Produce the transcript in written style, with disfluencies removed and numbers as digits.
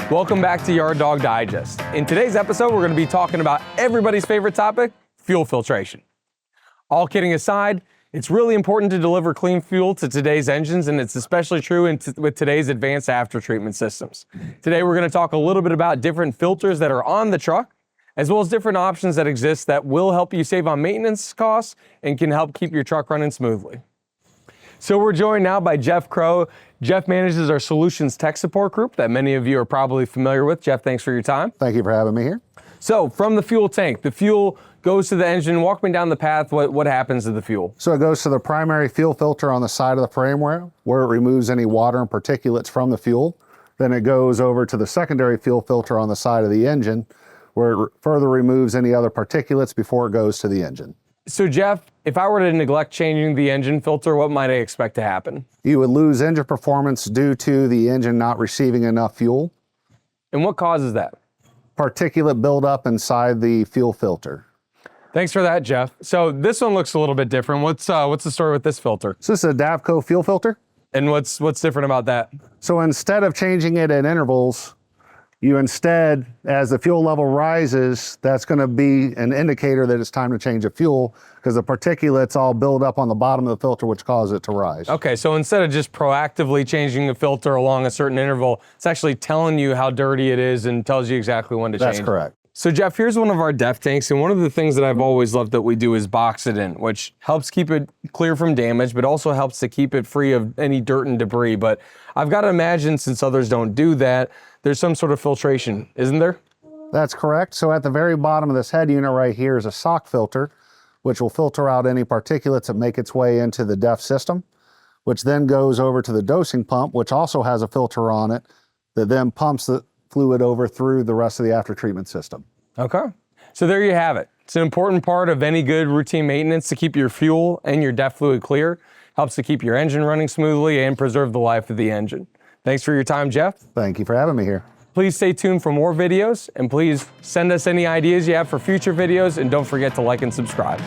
Welcome back to Yard Dog Digest. In today's episode, we're going to be talking about everybody's favorite topic, fuel filtration. All kidding aside, it's really important to deliver clean fuel to today's engines, and it's especially true with today's advanced aftertreatment systems. Today, we're going to talk a little bit about different filters that are on the truck, as well as different options that exist that will help you save on maintenance costs and can help keep your truck running smoothly. So we're joined now by Jeff Crow. Jeff manages our Solutions Tech Support Group that many of you are probably familiar with. Jeff, thanks for your time. Thank you for having me here. So from the fuel tank, the fuel goes to the engine. Walk me down the path. What happens to the fuel? So it goes to the primary fuel filter on the side of the frame where it removes any water and particulates from the fuel. Then it goes over to the secondary fuel filter on the side of the engine, where it further removes any other particulates before it goes to the engine. So Jeff, if I were to neglect changing the engine filter, what might I expect to happen? You would lose engine performance due to the engine not receiving enough fuel. And what causes that? Particulate buildup inside the fuel filter. Thanks for that, Jeff. So this one looks a little bit different. What's the story with this filter? So this is a Davco fuel filter. And what's different about that? So instead of changing it at intervals, you instead, as the fuel level rises, that's going to be an indicator that it's time to change the fuel because the particulates all build up on the bottom of the filter, which causes it to rise. Okay, so instead of just proactively changing the filter along a certain interval, it's actually telling you how dirty it is and tells you exactly when to change it. That's correct. So Jeff, here's one of our DEF tanks, and one of the things that I've always loved that we do is box it in, which helps keep it clear from damage, but also helps to keep it free of any dirt and debris. But I've got to imagine, since others don't do that, there's some sort of filtration, isn't there? That's correct. So at the very bottom of this head unit right here is a sock filter, which will filter out any particulates that make its way into the DEF system, which then goes over to the dosing pump, which also has a filter on it that then pumps the fluid over through the rest of the after treatment system. Okay, so there you have it. It's an important part of any good routine maintenance to keep your fuel and your DEF fluid clear. Helps to keep your engine running smoothly and preserve the life of the engine. Thanks for your time, Jeff. Thank you for having me here. Please stay tuned for more videos, and please send us any ideas you have for future videos, and don't forget to like and subscribe.